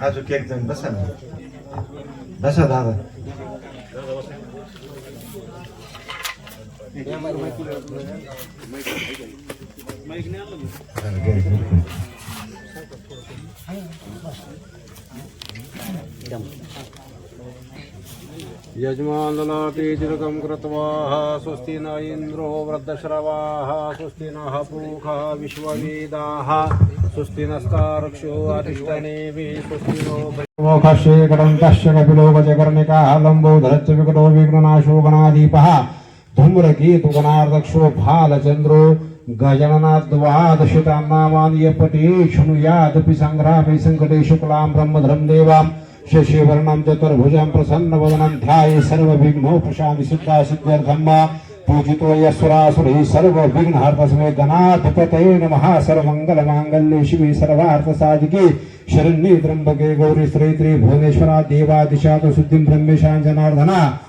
अजून एक जण बसा ना, बसा दादा. यजमानलातेजरकं कृत्वाः स्वस्ति न इन्द्रो वृद्धश्रवाः स्वस्ति नः पूषा विश्ववेदाः स्वस्ति नस्तार्क्ष्यो अतिष्ठनेमि स्वस्ति नो मोक्षेकटन्तश्च कपिलो वचकर्णिकाः लम्बोदरश्च विकटो विघ्ननाशो गणाधिपः धूम्रकेतुगणार्दक्षो भालचन्द्रो गजाननाद्वादशतान्नामानि यपटे शृणुयादपि संग्रामे सङ्कटेषु कुलां ब्रह्मधरं देवां शशिवर्णं चतुर्भुजं प्रसन्नवदनं ध्याये सर्वविघ्नोपशान्ति सिद्धा सिद्ध्यर्थं पूजितो यस्वरासुरैः सर्वविघ्नहर्तस्मै गणाधिपतये नमः. सर्वमङ्गलमाङ्गल्ये शिवे सर्वार्थसाधिके शरण्ये त्र्यम्बके गौरी श्रीत्री भुवनेश्वरा देवादिशातु सिद्धिं ब्रह्मेशां जनार्दना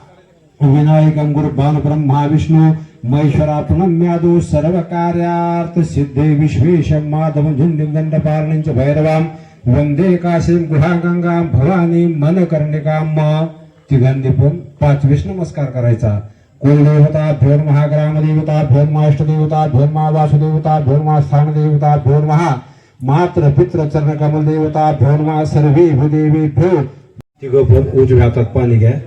विनायकं गुरुर्बाल ब्रह्मा विष्णु महेश्वरा प्रणम्यादो सर्वकार्यार्थ सिद्धे विश्वेशं माधवं झुण्डिं दण्डपारणं च भैरवां वंदे काशीं गुहागंगा भवानी मनकर्णिकां. तिघांनी पण 5 वेळेस नमस्कार करायचा. कुलदेवताभ्यो नमः, ग्रामदेवताभ्यो नमः, इष्टदेवताभ्यो नमः, वासुदेवताभ्यो नमः, स्थानदेवताभ्यो नमः, मात्र पितृ चरण कमल देवताभ्यो नमः, सर्वे भूदेवेभ्यो. तिघं पण उजव्या हातात पाणी घ्या.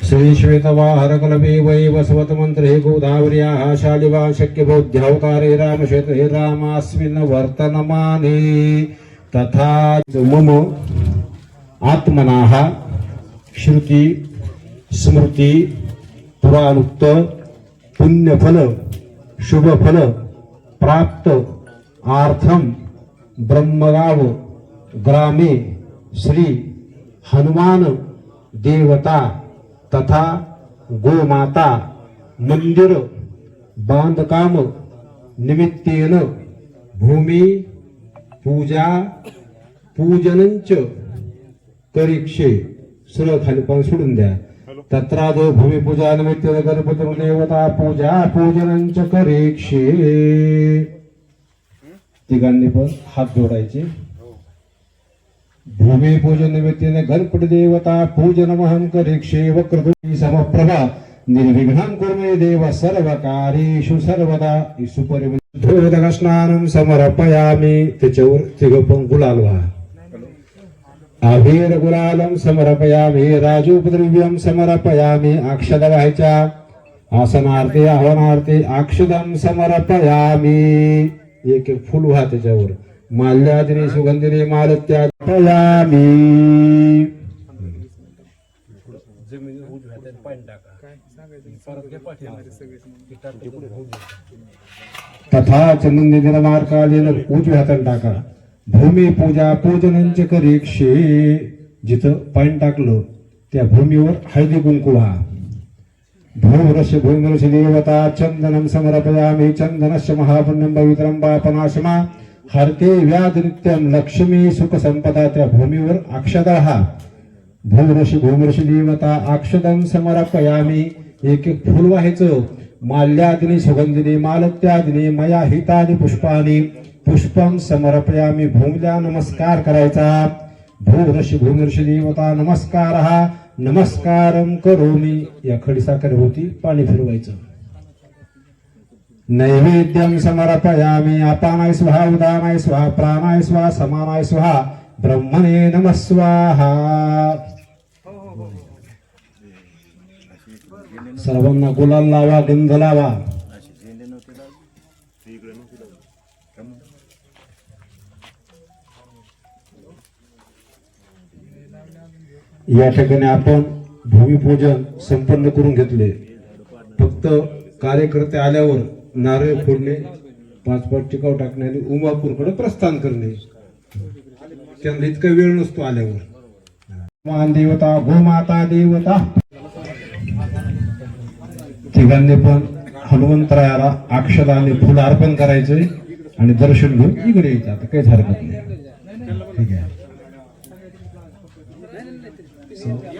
श्री श्वेतवाहरकलपे वै वसवतमन्त्रे गोदावर्याः शालिवा शक्यबौद्ध्यावतारे रामश्वेते रामास्मिन् वर्तनमाने तथा मम आत्मनाः श्रुति स्मृति पुराणुक्त पुण्यफल शुभफल प्राप्त आर्थम ब्रह्मगाव ग्रामे श्री हनुमान देवता तथा गोमाता मंदिर बांधकाम निमित्तेन भूमी पूजा पूजनंच करीक्षे. सरळ खाली पण सोडून द्या. तत्रादो भूमिपूजा निमित्तेन गणपती देवता पूजा पूजनंच करीक्षे. तिघांनी पण हात जोडायचे. भूमी पूजन निमित्तेने गणपती देवता पूजनमहं करीक्षे. वक्रतुंडी समप्रभा निर्विघ्नं कुर्मे देव सर्वकार्येषु सर्वदा. सुपरिमित स्नानं समर्पयामि. त्याच्यावर तिघं पण गुलाल व्हा. अभीर गुलालं समर्पयामि, राजोपद्रव्यं समर्पयामि. अक्षता व्हायच्या. आसनार्थे आह्वानार्थे अक्षदं समर्पयामि. एक एक फुल व्हा त्याच्यावर. माल्यादिनी सुगंधिनी मालत्यापयामी. तथा चंदन मार्कालीन उजव्या हाताने टाका. भूमी पूजा पूजनंच करीक्षे. जिथं पाणी टाकलं त्या भूमीवर हळदी कुंकू व्हा. भूरस्य भूमिरस्य देवता चंदनं समर्पयामि. चंदनस्य महापुण्यं पवित्रं पापनाशमा हरते व्याध नित्यम लक्ष्मी सुख संपदा. त्या भूमीवर अक्षता हा. भूरशी भूमर्षी देवता अक्षदं समर्पयामि. एक एक फुल व्हायचं. माल्यादिनी सुगंधिनी मालत्यादिनी मया हितानि पुष्पानि पुष्पं समर्पयामि. भूमीला नमस्कार करायचा. भूरशी भूमर्षी देवता नमस्कारः नमस्कारं करोमि. या खडीसाखर होती पाणी फिरवायचं. नैवेद्यं समर्पयामि. अपानाय स्वाहा उदानाय स्वाहा प्राणाय स्वाहा समानाय स्वाहा ब्रह्मणे नमः स्वाहा. सर्वांना गुलाल लावा, गंध लावा. या ठिकाणी आपण भूमिपूजन संपन्न करून घेतले. फक्त कार्यकर्ते आल्यावर नारळ फोडणे, 5 टिकाव टाकणे आणि उमापूरकडे प्रस्थान करणे. त्यांना इतका वेळ नसतो आल्यावर. मान देवता गोमाता देवता. तिघांनी पण हनुमंतरायाला अक्षता आणि फुल अर्पण करायचे आणि दर्शन घेऊन इकडे यायचं. आता काहीच हरकत नाही. ठीक आहे.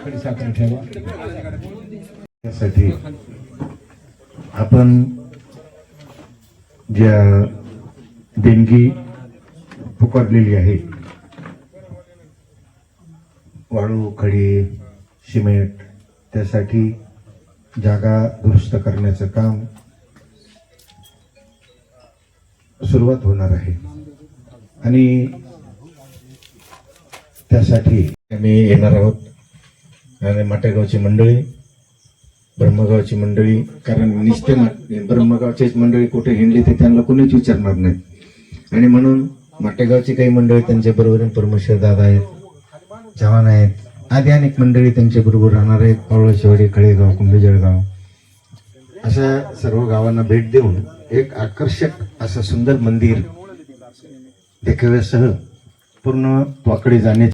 खडी साखर ठेवा. त्यासाठी आपण ज्या देणगी पुकारलेली आहे, वाळू, खडी, सिमेंट, त्यासाठी जागा दुरुस्त करण्याचं काम सुरुवात होणार आहे आणि त्यासाठी आम्ही येणार आहोत आणि माटेगावची मंडळी, ब्रह्मगावची मंडळी, कारण निस्ते ब्रह्मगावचीच मंडळी कुठे हिंडली ते त्यांना कोणीच विचारणार नाही आणि म्हणून माटेगावची काही मंडळी त्यांच्या बरोबर, परमेश्वर दादा आहेत, जवान आहेत, आदी अनेक मंडळी त्यांच्या बरोबर राहणार आहेत. पावळशिवाडी, खळेगाव, कुंभेजळगाव अशा सर्व गावांना भेट देऊन एक आकर्षक असं सुंदर मंदिर देखाव्यासह पूर्ण वाकडे जाण्याची